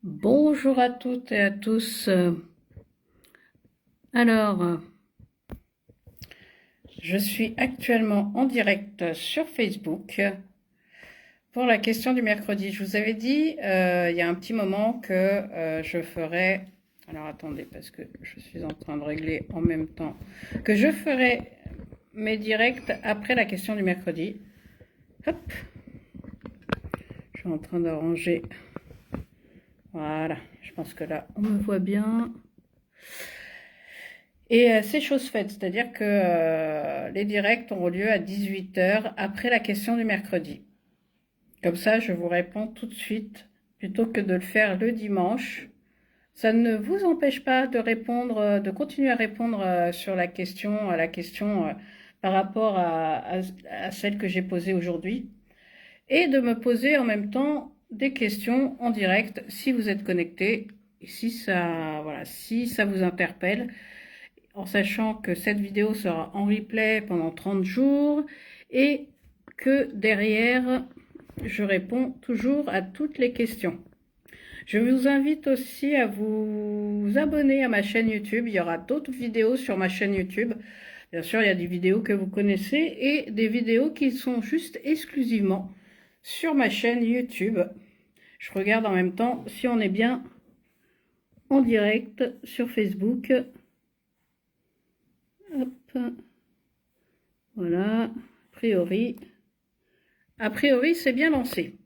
Bonjour à toutes et à tous. Alors, je suis actuellement en direct sur Facebook pour la question du mercredi. Je vous avais dit il y a un petit moment que je ferais... Alors attendez, parce que je suis en train de régler en même temps. Que je ferai mes directs après la question du mercredi. Hop, je suis en train d'arranger. Voilà, je pense que là, on me voit bien. Et c'est chose faite, c'est-à-dire que les directs auront lieu à 18 heures après la question du mercredi. Comme ça, je vous réponds tout de suite, plutôt que de le faire le dimanche. Ça ne vous empêche pas de répondre, de continuer à répondre sur à la question par rapport à celle que j'ai posée aujourd'hui, et de me poser en même temps des questions en direct si vous êtes connecté, et si ça, voilà, si ça vous interpelle, en sachant que cette vidéo sera en replay pendant 30 jours et que derrière, je réponds toujours à toutes les questions. Je vous invite aussi à vous abonner à ma chaîne YouTube. Il y aura d'autres vidéos sur ma chaîne YouTube. Bien sûr, il y a des vidéos que vous connaissez et des vidéos qui sont juste exclusivement sur ma chaîne YouTube. Je regarde en même temps si on est bien en direct sur Facebook. Hop. Voilà, a priori, c'est bien lancé.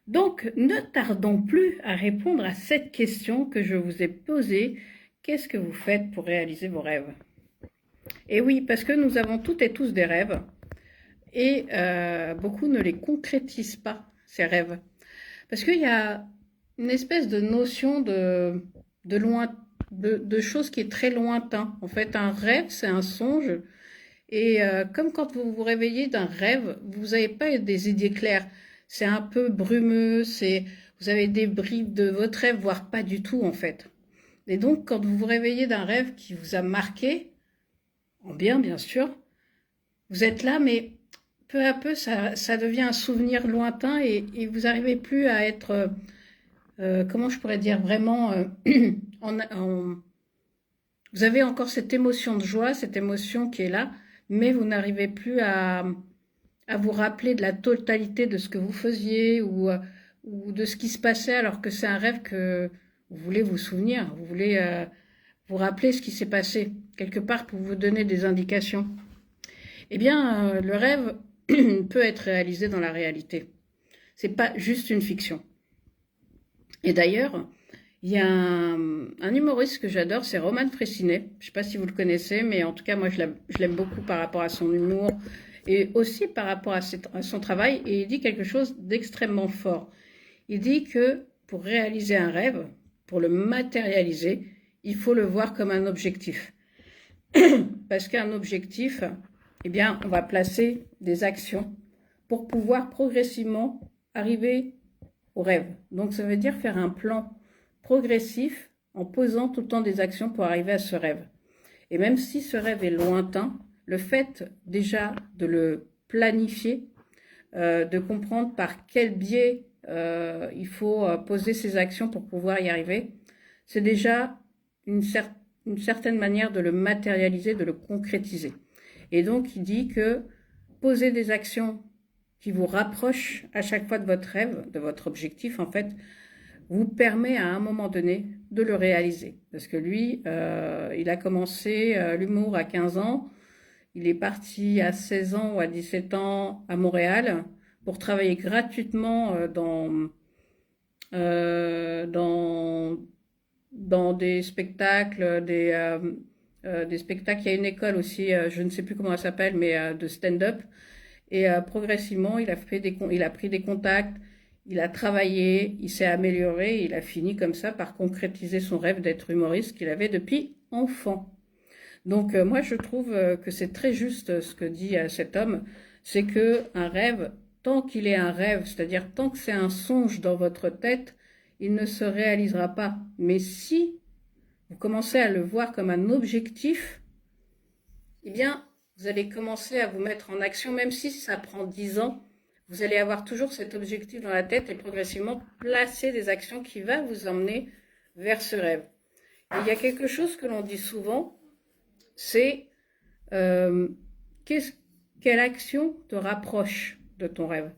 Donc, ne tardons plus à répondre à cette question que je vous ai posée. Qu'est-ce que vous faites pour réaliser vos rêves? Et oui, parce que nous avons toutes et tous des rêves, et beaucoup ne les concrétisent pas, ces rêves. Parce qu'il y a une espèce de notion de chose qui est très lointain. En fait, un rêve, c'est un songe. Et comme quand vous vous réveillez d'un rêve, vous n'avez pas des idées claires. C'est un peu brumeux, vous avez des bribes de votre rêve, voire pas du tout en fait. Et donc, quand vous vous réveillez d'un rêve qui vous a marqué, en bien sûr, vous êtes là, mais peu à peu, ça devient un souvenir lointain, et vous n'arrivez plus à être, comment je pourrais dire, vraiment, vous avez encore cette émotion de joie, cette émotion qui est là, mais vous n'arrivez plus à vous rappeler de la totalité de ce que vous faisiez, ou de ce qui se passait, alors que c'est un rêve que vous voulez vous souvenir, vous voulez vous rappeler ce qui s'est passé, quelque part pour vous donner des indications. Eh bien, le rêve peut être réalisé dans la réalité. C'est pas juste une fiction. Et d'ailleurs, il y a un humoriste que j'adore, c'est Roman Frécinet. Je ne sais pas si vous le connaissez, mais en tout cas, moi, je l'aime beaucoup par rapport à son humour et aussi par rapport à son travail. Et il dit quelque chose d'extrêmement fort. Il dit que pour réaliser un rêve, pour le matérialiser, il faut le voir comme un objectif. Parce qu'un objectif, eh bien, on va placer des actions pour pouvoir progressivement arriver au rêve. Donc, ça veut dire faire un plan progressif en posant tout le temps des actions pour arriver à ce rêve. Et même si ce rêve est lointain, le fait déjà de le planifier, de comprendre par quel biais il faut poser ses actions pour pouvoir y arriver, c'est déjà une certaine manière de le matérialiser, de le concrétiser. Et donc, il dit que poser des actions qui vous rapprochent à chaque fois de votre rêve, de votre objectif, en fait, vous permet à un moment donné de le réaliser. Parce que lui, il a commencé l'humour à 15 ans, il est parti à 16 ans ou à 17 ans à Montréal pour travailler gratuitement euh, dans, dans des spectacles, des spectacles. Il y a une école aussi, je ne sais plus comment elle s'appelle, mais de stand-up. Et progressivement, il a pris des contacts, il a travaillé, il s'est amélioré, et il a fini comme ça par concrétiser son rêve d'être humoriste qu'il avait depuis enfant. Donc moi, je trouve que c'est très juste ce que dit cet homme, c'est que un rêve, tant qu'il est un rêve, c'est-à-dire tant que c'est un songe dans votre tête, il ne se réalisera pas. Mais si vous commencez à le voir comme un objectif, eh bien, vous allez commencer à vous mettre en action, même si ça prend 10 ans, vous allez avoir toujours cet objectif dans la tête et progressivement placer des actions qui vont vous emmener vers ce rêve. Et il y a quelque chose que l'on dit souvent, c'est quelle action te rapproche de ton rêve.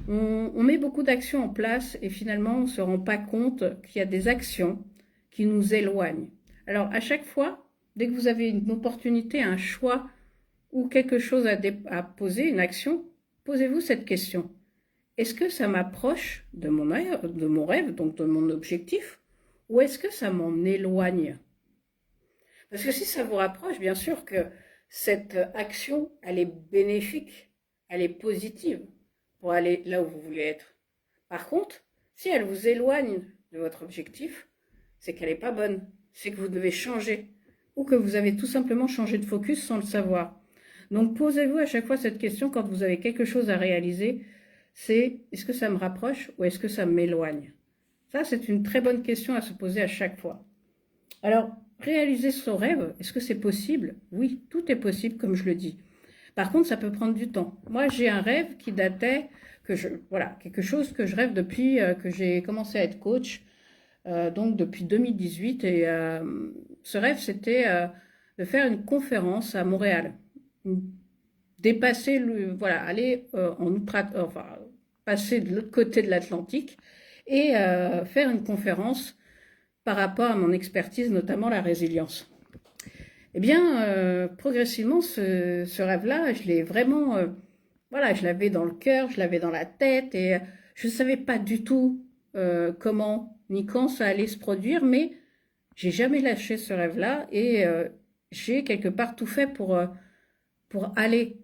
On met beaucoup d'actions en place et finalement on ne se rend pas compte qu'il y a des actions qui nous éloignent. Alors à chaque fois, dès que vous avez une opportunité, un choix ou quelque chose à poser, une action, posez-vous cette question. Est-ce que ça m'approche de mon rêve, donc de mon objectif, ou est-ce que ça m'en éloigne? Parce que si ça vous rapproche, bien sûr que cette action, elle est bénéfique, elle est positive pour aller là où vous voulez être. Par contre, si elle vous éloigne de votre objectif, c'est qu'elle n'est pas bonne, c'est que vous devez changer, ou que vous avez tout simplement changé de focus sans le savoir. Donc posez-vous à chaque fois cette question quand vous avez quelque chose à réaliser, c'est est-ce que ça me rapproche ou est-ce que ça m'éloigne? Ça, c'est une très bonne question à se poser à chaque fois. Alors, réaliser son rêve, est-ce que c'est possible? Oui, tout est possible, comme je le dis. Par contre, ça peut prendre du temps. Moi, j'ai un rêve qui datait, voilà, quelque chose que je rêve depuis que j'ai commencé à être coach, donc depuis 2018. Et ce rêve, c'était de faire une conférence à Montréal. Dépasser, voilà, aller enfin, passer de l'autre côté de l'Atlantique et faire une conférence par rapport à mon expertise, notamment la résilience. Eh bien, progressivement, ce rêve-là, je l'ai vraiment, voilà, je l'avais dans le cœur, je l'avais dans la tête, et je ne savais pas du tout comment ni quand ça allait se produire, mais j'ai jamais lâché ce rêve-là, et j'ai quelque part tout fait pour aller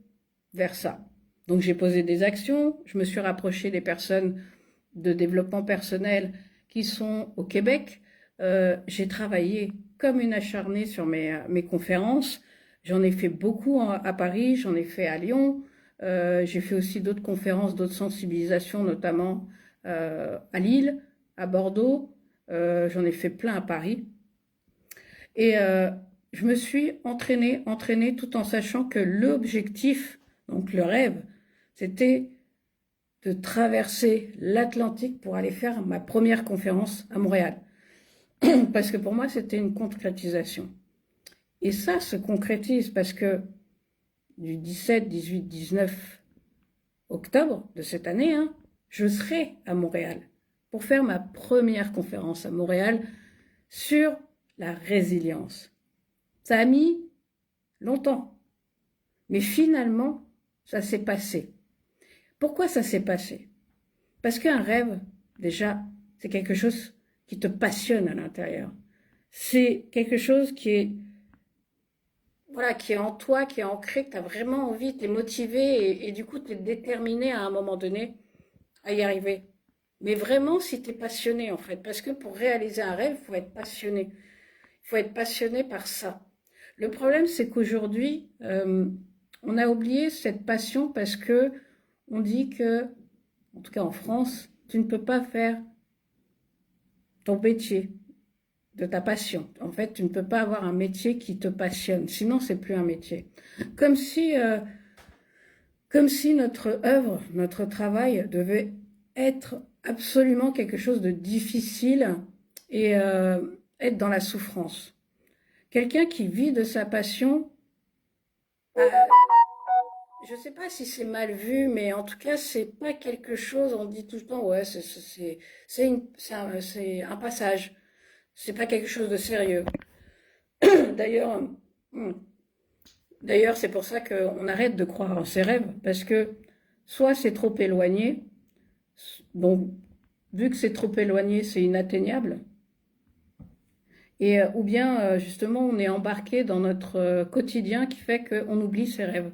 vers ça. Donc j'ai posé des actions, je me suis rapprochée des personnes de développement personnel qui sont au Québec. J'ai travaillé comme une acharnée sur mes conférences. J'en ai fait beaucoup à Paris, j'en ai fait à Lyon. J'ai fait aussi d'autres conférences, d'autres sensibilisations, notamment à Lille, à Bordeaux. J'en ai fait plein à Paris. Et je me suis entraînée tout en sachant que l'objectif, donc le rêve, c'était de traverser l'Atlantique pour aller faire ma première conférence à Montréal. Parce que pour moi, c'était une concrétisation. Et ça se concrétise parce que du 17, 18, 19 octobre de cette année, je serai à Montréal pour faire ma première conférence à Montréal sur la résilience. Ça a mis longtemps, mais finalement, ça s'est passé. Pourquoi ça s'est passé? Parce qu'un rêve, déjà, c'est quelque chose qui te passionne à l'intérieur. C'est quelque chose qui est, voilà, qui est en toi, qui est ancré, que tu as vraiment envie, tu es motivé et du coup, tu es déterminé à un moment donné à y arriver. Mais vraiment, si tu es passionné, en fait, parce que pour réaliser un rêve, il faut être passionné. Il faut être passionné par ça. Le problème, c'est qu'aujourd'hui, on a oublié cette passion parce que on dit que, en tout cas en France, tu ne peux pas faire ton métier de ta passion. En fait, tu ne peux pas avoir un métier qui te passionne, sinon c'est plus un métier. Comme si notre œuvre, notre travail devait être absolument quelque chose de difficile et être dans la souffrance. Quelqu'un qui vit de sa passion, je ne sais pas si c'est mal vu, mais en tout cas, c'est pas quelque chose, on dit tout le temps, ouais, c'est un passage. C'est pas quelque chose de sérieux. D'ailleurs, d'ailleurs, c'est pour ça qu'on arrête de croire en ses rêves, parce que soit c'est trop éloigné, donc vu que c'est trop éloigné, c'est inatteignable, et ou bien justement on est embarqué dans notre quotidien qui fait qu'on oublie ses rêves.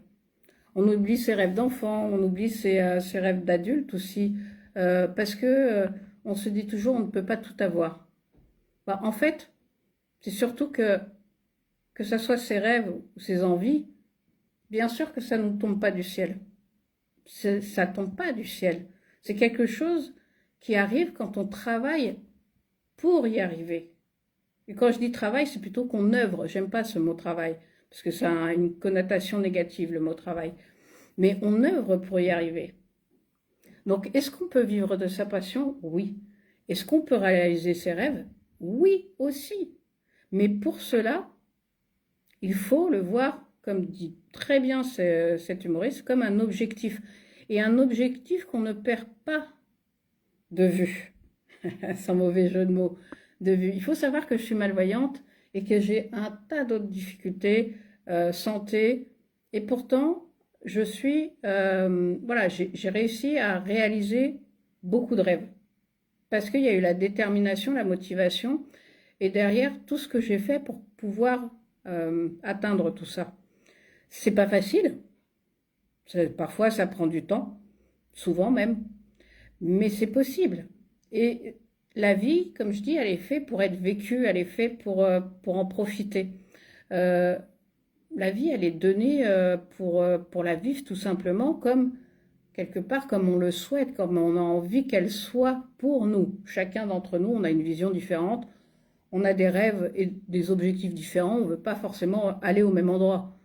On oublie ses rêves d'enfant, on oublie ses rêves d'adulte aussi, parce que on se dit toujours on ne peut pas tout avoir. Bah, en fait, c'est surtout que ça soit ses rêves ou ses envies, bien sûr que ça ne tombe pas du ciel. Ça ne tombe pas du ciel. C'est quelque chose qui arrive quand on travaille pour y arriver. Et quand je dis travail, c'est plutôt qu'on œuvre. J'aime pas ce mot travail, parce que ça a une connotation négative, le mot travail. Mais on œuvre pour y arriver. Donc, est-ce qu'on peut vivre de sa passion? Oui. Est-ce qu'on peut réaliser ses rêves? Oui, aussi. Mais pour cela, il faut le voir, comme dit très bien cet humoriste, comme un objectif. Et un objectif qu'on ne perd pas de vue, sans mauvais jeu de mots, de vue. Il faut savoir que je suis malvoyante et que j'ai un tas d'autres difficultés, santé, et pourtant, voilà, j'ai réussi à réaliser beaucoup de rêves. Parce qu'il y a eu la détermination, la motivation, et derrière tout ce que j'ai fait pour pouvoir atteindre tout ça. C'est pas facile, parfois ça prend du temps, souvent même, mais c'est possible. Et la vie, comme je dis, elle est faite pour être vécue, elle est faite pour en profiter. Euh, la vie, elle est donnée pour la vivre tout simplement comme, quelque part, comme on le souhaite, comme on a envie qu'elle soit pour nous. Chacun d'entre nous, on a une vision différente, on a des rêves et des objectifs différents, on ne veut pas forcément aller au même endroit.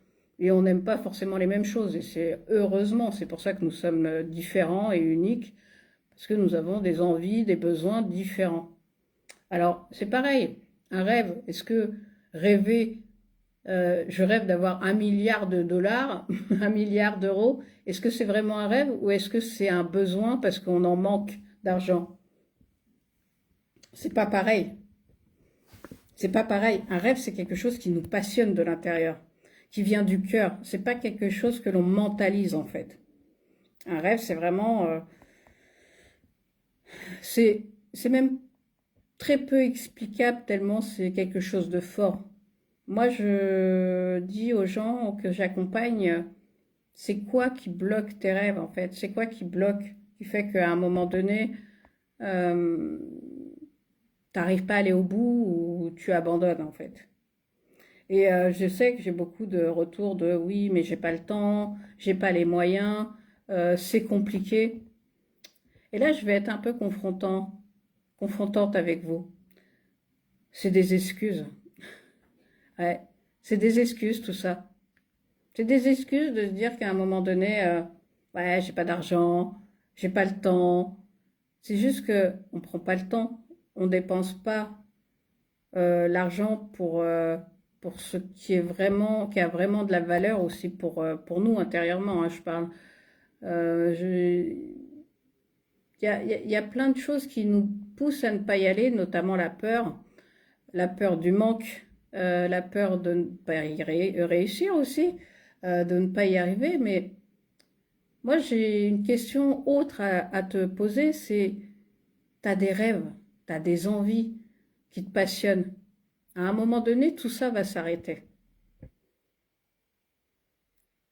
Et on n'aime pas forcément les mêmes choses. Et c'est heureusement, c'est pour ça que nous sommes différents et uniques, parce que nous avons des envies, des besoins différents. Alors, c'est pareil, un rêve, est-ce que rêver, je rêve d'avoir 1 milliard de dollars, 1 milliard d'euros, est-ce que c'est vraiment un rêve ou est-ce que c'est un besoin parce qu'on en manque d'argent? C'est pas pareil. C'est pas pareil. Un rêve, c'est quelque chose qui nous passionne de l'intérieur, qui vient du cœur. C'est pas quelque chose que l'on mentalise en fait. Un rêve, c'est vraiment, c'est même très peu explicable tellement c'est quelque chose de fort. Moi, je dis aux gens que j'accompagne, c'est quoi qui bloque tes rêves en fait? C'est quoi qui bloque, qui fait qu'à un moment donné, euh, t'arrives pas à aller au bout ou tu abandonnes en fait? Et je sais que j'ai beaucoup de retours de oui, mais j'ai pas le temps, j'ai pas les moyens, c'est compliqué. Et là, je vais être un peu confrontante avec vous. C'est des excuses. Ouais, c'est des excuses tout ça. C'est des excuses de se dire qu'à un moment donné, ouais, j'ai pas d'argent, j'ai pas le temps. C'est juste que on prend pas le temps, on dépense pas l'argent pour ce qui est vraiment, qui a vraiment de la valeur aussi pour nous intérieurement, hein, je parle. Euh, je- il y a plein de choses qui nous poussent à ne pas y aller, notamment la peur du manque, la peur de ne pas réussir aussi, de ne pas y arriver. Mais moi, j'ai une question autre à te poser, c'est, t'as des rêves, t'as des envies qui te passionnent. À un moment donné, tout ça va s'arrêter.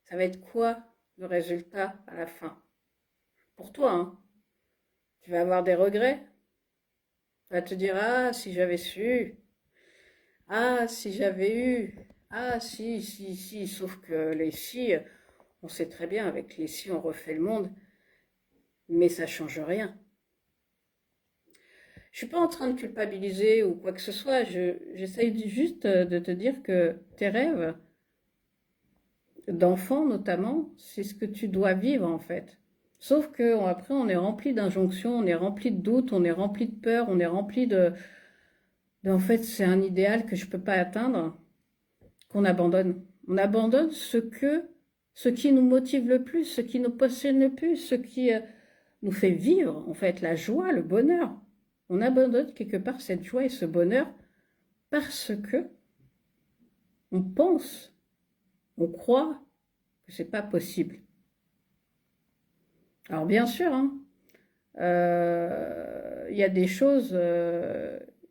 Ça va être quoi le résultat à la fin? Pour toi, hein. Tu vas avoir des regrets. Tu vas te dire, ah, si j'avais su, ah, si j'avais eu, ah, si, si, si. Sauf que les si, on sait très bien, avec les si, on refait le monde, mais ça change rien. Je suis pas en train de culpabiliser ou quoi que ce soit. J'essaye juste de te dire que tes rêves, d'enfant notamment, c'est ce que tu dois vivre en fait. Sauf que après, on est rempli d'injonctions, on est rempli de doutes, on est rempli de peur, on est rempli en fait, c'est un idéal que je peux pas atteindre, qu'on abandonne. On abandonne ce qui nous motive le plus, ce qui nous passionne le plus, ce qui nous fait vivre en fait la joie, le bonheur. On abandonne quelque part cette joie et ce bonheur parce que on pense, on croit que c'est pas possible. Alors bien sûr, hein, il y a des choses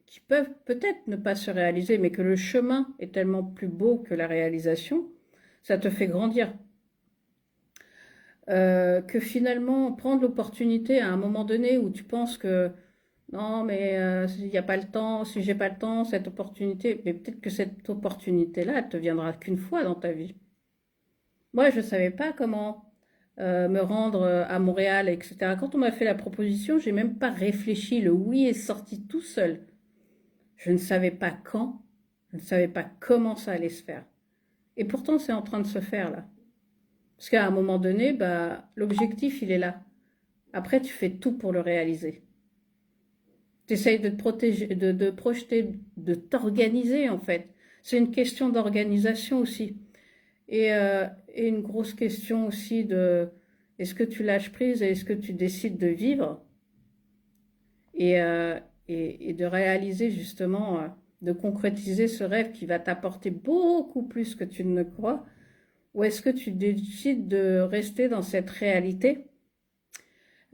qui peuvent peut-être ne pas se réaliser, mais que le chemin est tellement plus beau que la réalisation, ça te fait grandir. Que finalement, prendre l'opportunité à un moment donné où tu penses que non, mais il n'y a pas le temps, si j'ai pas le temps, cette opportunité, mais peut-être que cette opportunité-là, elle te viendra qu'une fois dans ta vie. Moi, je ne savais pas comment me rendre à Montréal, etc. Quand on m'a fait la proposition, j'ai même pas réfléchi. Le oui est sorti tout seul. Je ne savais pas quand, je ne savais pas comment ça allait se faire. Et pourtant, c'est en train de se faire là. Parce qu'à un moment donné, bah, l'objectif, il est là. Après, tu fais tout pour le réaliser. Tu essayes de te protéger, de projeter, de t'organiser en fait. C'est une question d'organisation aussi. Et une grosse question aussi de est-ce que tu lâches prise et est-ce que tu décides de vivre et, euh, et de réaliser justement, de concrétiser ce rêve qui va t'apporter beaucoup plus que tu ne le crois, ou est-ce que tu décides de rester dans cette réalité,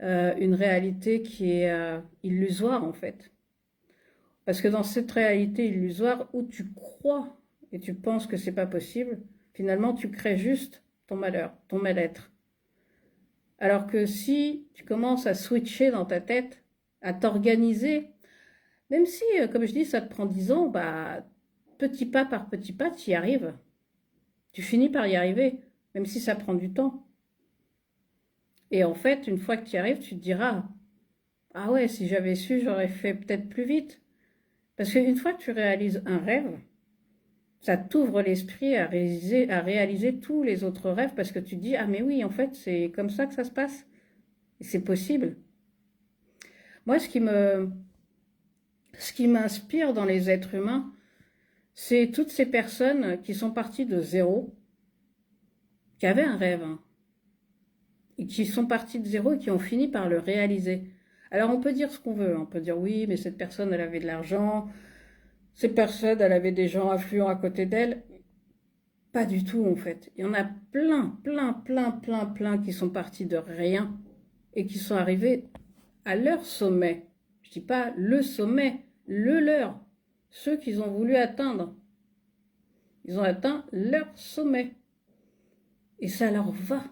une réalité qui est illusoire en fait. Parce que dans cette réalité illusoire où tu crois et tu penses que c'est pas possible, finalement tu crées juste ton malheur, ton mal-être. Alors que si tu commences à switcher dans ta tête, à t'organiser, même si, comme je dis, ça te prend 10 ans, bah, petit pas par petit pas, tu y arrives. Tu finis par y arriver, même si ça prend du temps. Et en fait, une fois que tu y arrives, tu te diras, ah ouais, si j'avais su, j'aurais fait peut-être plus vite. Parce qu'une fois que tu réalises un rêve, ça t'ouvre l'esprit à réaliser tous les autres rêves parce que tu te dis, ah mais oui, en fait, c'est comme ça que ça se passe. Et c'est possible. Moi, ce qui m'inspire dans les êtres humains, c'est toutes ces personnes qui sont parties de zéro, qui avaient un rêve, hein, et qui sont parties de zéro et qui ont fini par le réaliser. Alors on peut dire ce qu'on veut, on peut dire oui, mais cette personne, elle avait de l'argent, cette personne, elle avait des gens influents à côté d'elle. Pas du tout en fait. Il y en a plein qui sont partis de rien et qui sont arrivés à leur sommet. Je dis pas le sommet, le leur. Ceux qu'ils ont voulu atteindre. Ils ont atteint leur sommet. Et ça leur va.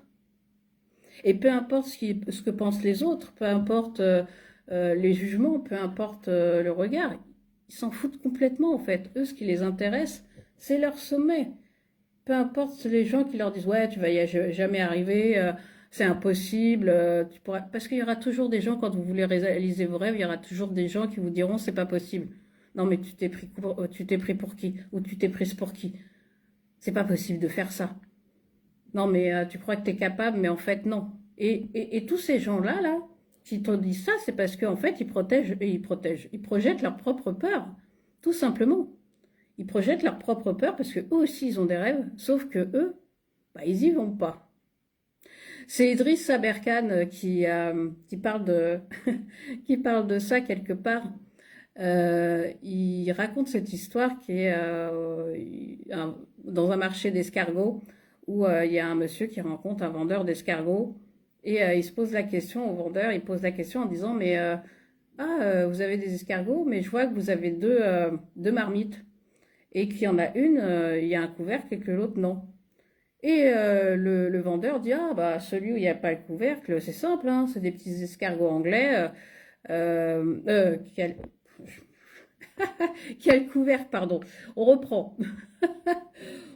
Et peu importe ce que pensent les autres, peu importe les jugements, peu importe le regard, ils s'en foutent complètement en fait. Eux, ce qui les intéresse, c'est leur sommet. Peu importe les gens qui leur disent ouais, tu vas jamais arriver, c'est impossible, tu pourras... parce qu'il y aura toujours des gens quand vous voulez réaliser vos rêves, il y aura toujours des gens qui vous diront c'est pas possible. Non mais tu t'es pris pour qui ou tu t'es prise pour qui? C'est pas possible de faire ça. Non mais tu crois que tu es capable, mais en fait non. Et tous ces gens-là là, qui t'ont dit ça, c'est parce qu'en fait ils projettent leur propre peur, tout simplement. Ils projettent leur propre peur parce qu'eux aussi ils ont des rêves, sauf que eux, bah, ils y vont pas. C'est Idriss Saberkan qui parle de qui parle de ça quelque part. Il raconte cette histoire qui est dans un marché d'escargots où il y a un monsieur qui rencontre un vendeur d'escargots et il se pose la question au vendeur, il pose la question en disant mais vous avez des escargots mais je vois que vous avez deux marmites et qu'il y en a une, il y a un couvercle et que l'autre non. Et le vendeur dit ah bah celui où il n'y a pas le couvercle c'est simple hein, c'est des petits escargots anglais qui a, qui a le couvercle pardon. On reprend.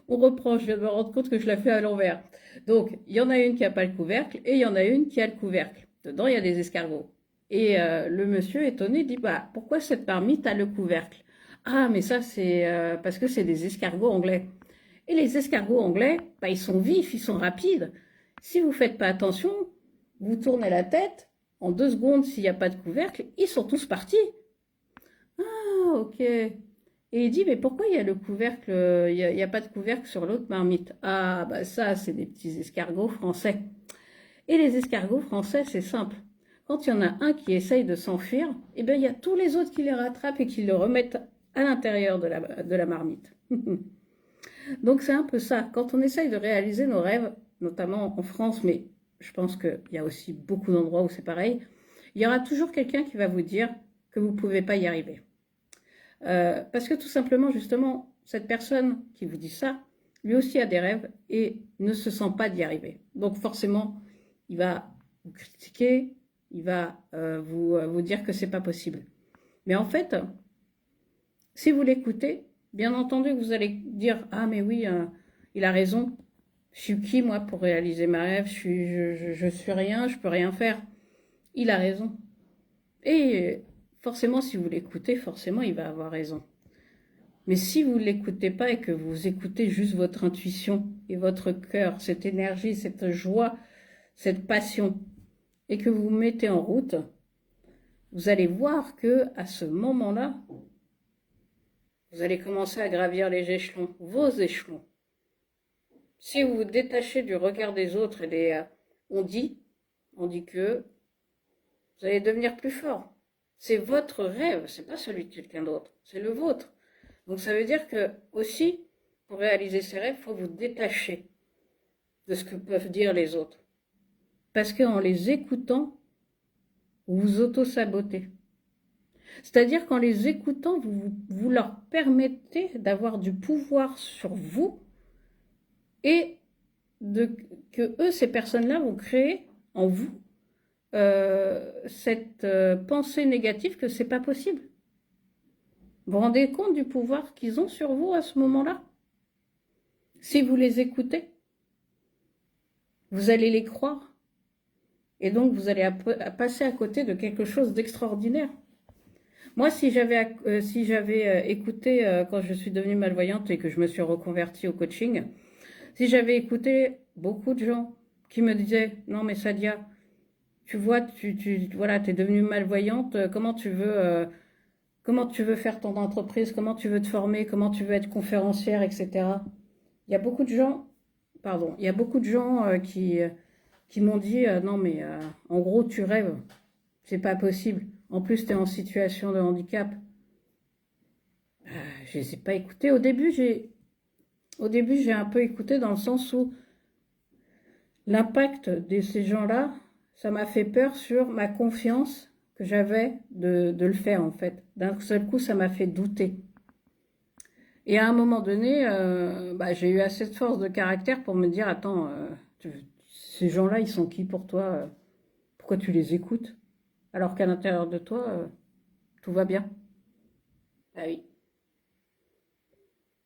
On reprend. Je viens de me rendre compte que je l'ai fait à l'envers. Donc il y en a une qui n'a pas le couvercle et il y en a une qui a le couvercle. Dedans il y a des escargots. Et le monsieur étonné dit bah pourquoi cette marmite a le couvercle? Ah mais ça c'est parce que c'est des escargots anglais. Et les escargots anglais, bah, ils sont vifs, ils sont rapides. Si vous ne faites pas attention, vous tournez la tête, en 2 secondes, s'il n'y a pas de couvercle, ils sont tous partis. Ah, ok. Et il dit, mais pourquoi il y a le couvercle, il n'y a pas de couvercle sur l'autre marmite? Ah, bah ça, c'est des petits escargots français. Et les escargots français, c'est simple. Quand il y en a un qui essaye de s'enfuir, eh bien, il y a tous les autres qui les rattrapent et qui le remettent à l'intérieur de la marmite. Donc c'est un peu ça. Quand on essaye de réaliser nos rêves, notamment en France, mais je pense qu'il y a aussi beaucoup d'endroits où c'est pareil, il y aura toujours quelqu'un qui va vous dire que vous ne pouvez pas y arriver. Parce que tout simplement, justement, cette personne qui vous dit ça, lui aussi a des rêves et ne se sent pas d'y arriver. Donc forcément, il va vous critiquer, il va vous dire que c'est pas possible. Mais en fait, si vous l'écoutez, bien entendu, vous allez dire « Ah, mais oui, il a raison. Je suis qui, moi, pour réaliser ma rêve? Je suis rien, je peux rien faire. » Il a raison. Et forcément, si vous l'écoutez, forcément, il va avoir raison. Mais si vous ne l'écoutez pas et que vous écoutez juste votre intuition et votre cœur, cette énergie, cette joie, cette passion, et que vous vous mettez en route, vous allez voir que à ce moment-là, vous allez commencer à gravir les échelons, vos échelons. Si vous vous détachez du regard des autres et on dit que vous allez devenir plus fort. C'est votre rêve, c'est pas celui de quelqu'un d'autre, c'est le vôtre. Donc ça veut dire que aussi, pour réaliser ces rêves, il faut vous détacher de ce que peuvent dire les autres. Parce qu'en les écoutant, vous vous auto-sabotez. C'est-à-dire qu'en les écoutant, vous leur permettez d'avoir du pouvoir sur vous et que eux, ces personnes-là, vont créer en vous cette pensée négative que c'est pas possible. Vous vous rendez compte du pouvoir qu'ils ont sur vous à ce moment-là? Si vous les écoutez, vous allez les croire. Et donc, vous allez passer à côté de quelque chose d'extraordinaire. Moi, si j'avais écouté, quand je suis devenue malvoyante et que je me suis reconvertie au coaching, si j'avais écouté beaucoup de gens qui me disaient « Non, mais Sadia, tu vois, voilà, t'es devenue malvoyante, comment tu veux faire ton entreprise, comment tu veux te former, comment tu veux être conférencière, etc. » Il y a beaucoup de gens, qui m'ont dit non mais en gros tu rêves, c'est pas possible. En plus tu es en situation de handicap. Je les ai pas écoutés. Au début j'ai un peu écouté dans le sens où l'impact de ces gens-là, ça m'a fait peur sur ma confiance que j'avais de le faire en fait. D'un seul coup ça m'a fait douter. Et à un moment donné, j'ai eu assez de force de caractère pour me dire attends, ces gens-là ils sont qui pour toi? Pourquoi tu les écoutes? Alors qu'à l'intérieur de toi, tout va bien. Ah oui,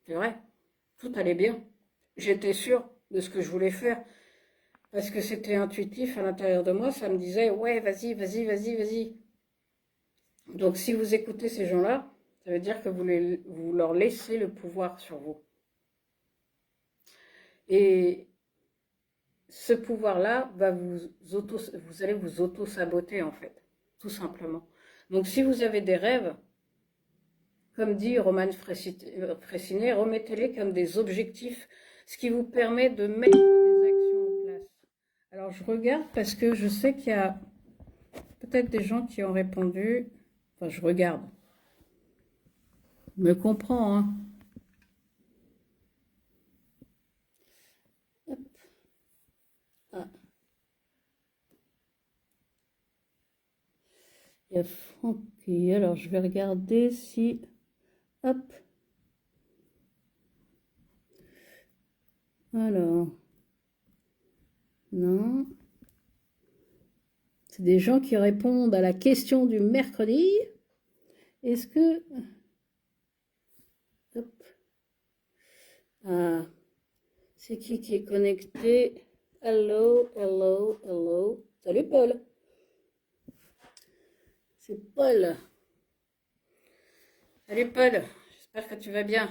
c'est vrai, tout allait bien. J'étais sûre de ce que je voulais faire, parce que c'était intuitif à l'intérieur de moi, ça me disait, ouais, vas-y, vas-y, vas-y, vas-y. Donc si vous écoutez ces gens-là, ça veut dire que vous leur laissez le pouvoir sur vous. Et ce pouvoir-là, vous allez vous auto-saboter en fait, tout simplement. Donc si vous avez des rêves, comme dit Roman Frécinet, remettez-les comme des objectifs, ce qui vous permet de mettre des actions en place. Alors je regarde parce que je sais qu'il y a peut-être des gens qui ont répondu. Enfin, je regarde. Je me comprends, hein. Hop. Ah. Il y a Francky. Alors je vais regarder si... Hop. Alors. Non. C'est des gens qui répondent à la question du mercredi. Est-ce que... Hop. Ah. C'est qui est connecté? Hello, hello, hello. Salut Paul. C'est Paul. Salut Paul. J'espère que tu vas bien.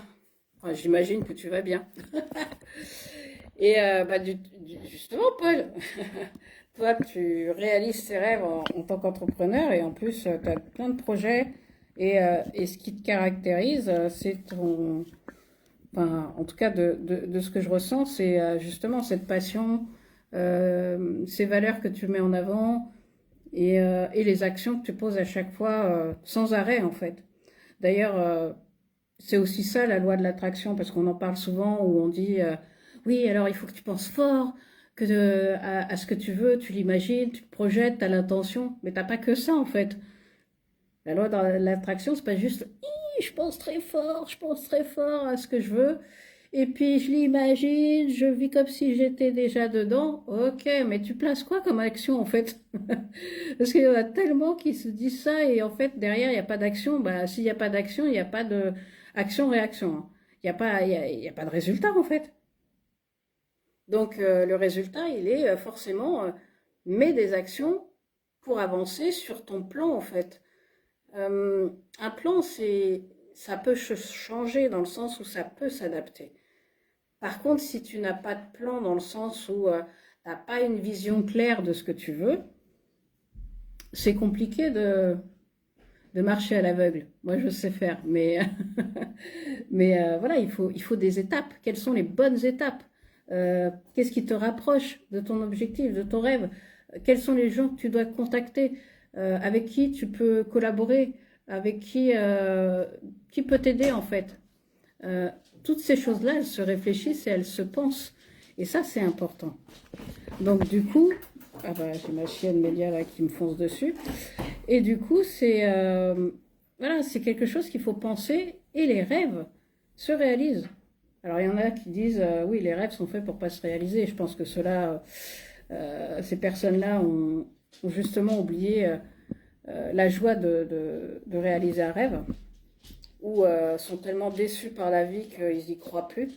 Enfin, j'imagine que tu vas bien. Et justement Paul, toi tu réalises tes rêves en tant qu'entrepreneur et en plus tu as plein de projets et ce qui te caractérise, c'est ton... Enfin, en tout cas, de ce que je ressens, c'est justement cette passion, ces valeurs que tu mets en avant et les actions que tu poses à chaque fois sans arrêt, en fait. D'ailleurs, c'est aussi ça la loi de l'attraction, parce qu'on en parle souvent, où on dit oui, alors il faut que tu penses fort, à ce que tu veux, tu l'imagines, tu te projettes, tu as l'intention, mais t'as pas que ça, en fait. La loi de l'attraction, c'est pas juste je pense très fort à ce que je veux, et puis je l'imagine, je vis comme si j'étais déjà dedans. Ok, mais tu places quoi comme action en fait? Parce qu'il y en a tellement qui se disent ça et en fait derrière il n'y a pas d'action. Bah s'il n'y a pas d'action, il n'y a pas de action-réaction, hein. Il y a pas de résultat en fait. Donc le résultat, il est forcément mets des actions pour avancer sur ton plan en fait. Un plan, ça peut changer dans le sens où ça peut s'adapter. Par contre, si tu n'as pas de plan dans le sens où tu n'as pas une vision claire de ce que tu veux, c'est compliqué de marcher à l'aveugle. Moi, je sais faire, mais, voilà, il faut des étapes. Quelles sont les bonnes étapes? Qu'est-ce qui te rapproche de ton objectif, de ton rêve? Quels sont les gens que tu dois contacter? Avec qui tu peux collaborer? Avec qui peut t'aider en fait? Euh, Toutes ces choses-là, elles se réfléchissent et elles se pensent. Et ça, c'est important. Donc du coup, ah bah, j'ai ma chienne Mélia là qui me fonce dessus. Et du coup, voilà, c'est quelque chose qu'il faut penser et les rêves se réalisent. Alors il y en a qui disent oui, les rêves sont faits pour pas se réaliser. Je pense que ces personnes-là ont justement oublié la joie de réaliser un rêve ou sont tellement déçus par la vie qu'ils n'y croient plus.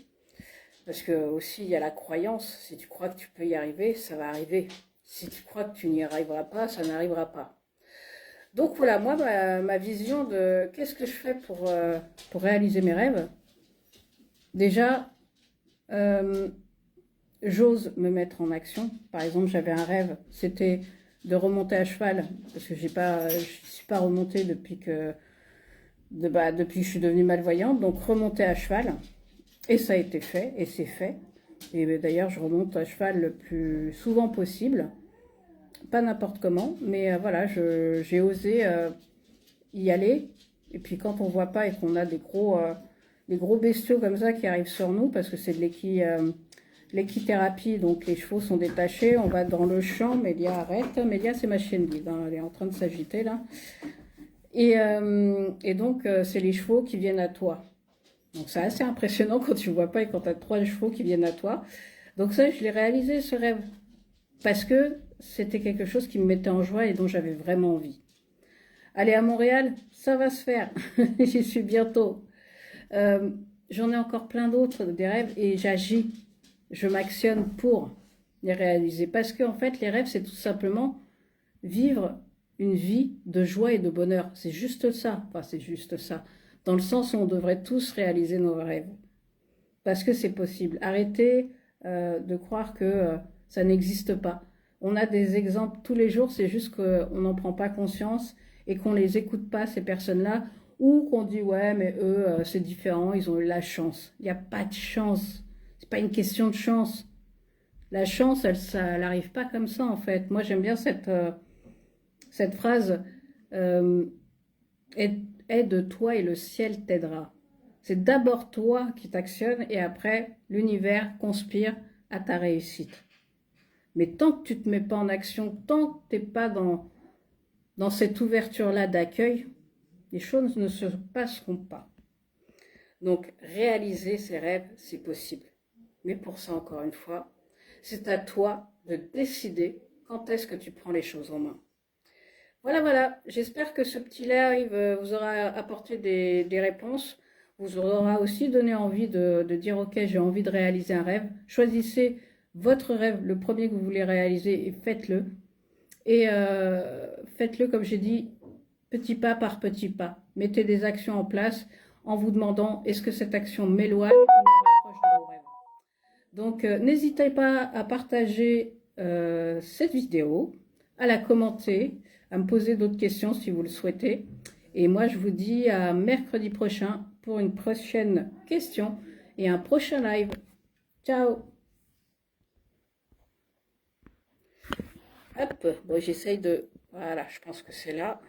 Parce que aussi il y a la croyance. Si tu crois que tu peux y arriver, ça va arriver. Si tu crois que tu n'y arriveras pas, ça n'arrivera pas. Donc voilà, moi, ma vision de qu'est-ce que je fais pour réaliser mes rêves. Déjà, euh, j'ose me mettre en action. Par exemple, j'avais un rêve, c'était de remonter à cheval, parce que je suis pas remontée depuis que je suis devenue malvoyante, donc remonter à cheval. Et ça a été fait, et c'est fait. Et d'ailleurs, je remonte à cheval le plus souvent possible. Pas n'importe comment, mais voilà, j'ai osé y aller. Et puis quand on voit pas et qu'on a des gros bestiaux comme ça qui arrivent sur nous, parce que c'est de l'équithérapie, donc les chevaux sont détachés, on va dans le champ, Mélia arrête. Mélia, c'est ma chienne guide, hein, elle est en train de s'agiter là. Et donc, c'est les chevaux qui viennent à toi. Donc c'est assez impressionnant quand tu vois pas et quand tu as 3 chevaux qui viennent à toi. Donc ça, je l'ai réalisé, ce rêve. Parce que c'était quelque chose qui me mettait en joie et dont j'avais vraiment envie. Aller à Montréal, ça va se faire. J'y suis bientôt. Euh, J'en ai encore plein d'autres, des rêves, et j'agis. Je m'actionne pour les réaliser. Parce qu'en fait, les rêves, c'est tout simplement vivre une vie de joie et de bonheur. C'est juste ça. Enfin, c'est juste ça. Dans le sens où on devrait tous réaliser nos rêves. Parce que c'est possible. Arrêtez de croire que ça n'existe pas. On a des exemples tous les jours, c'est juste qu'on n'en prend pas conscience et qu'on ne les écoute pas, ces personnes-là, ou qu'on dit ouais, mais eux, c'est différent, ils ont eu la chance. Il n'y a pas de chance. C'est pas une question de chance. La chance, elle n'arrive pas comme ça, en fait. Moi, j'aime bien cette phrase euh, aide-toi et le ciel t'aidera. C'est d'abord toi qui t'actionnes et après, l'univers conspire à ta réussite. Mais tant que tu ne te mets pas en action, tant que tu n'es pas dans cette ouverture-là d'accueil, les choses ne se passeront pas. Donc, réaliser ses rêves, c'est possible. Mais pour ça, encore une fois, c'est à toi de décider quand est-ce que tu prends les choses en main. Voilà, voilà. J'espère que ce petit live vous aura apporté des réponses, vous aura aussi donné envie de dire, ok, j'ai envie de réaliser un rêve. Choisissez votre rêve, le premier que vous voulez réaliser, et faites-le. Et faites-le, comme j'ai dit, petit pas par petit pas. Mettez des actions en place en vous demandant, est-ce que cette action m'éloigne ou me rapproche de mon rêve? Donc, n'hésitez pas à partager cette vidéo, à la commenter, à me poser d'autres questions si vous le souhaitez. Et moi, je vous dis à mercredi prochain pour une prochaine question et un prochain live. Ciao! Hop, bon, j'essaye de... Voilà, je pense que c'est là.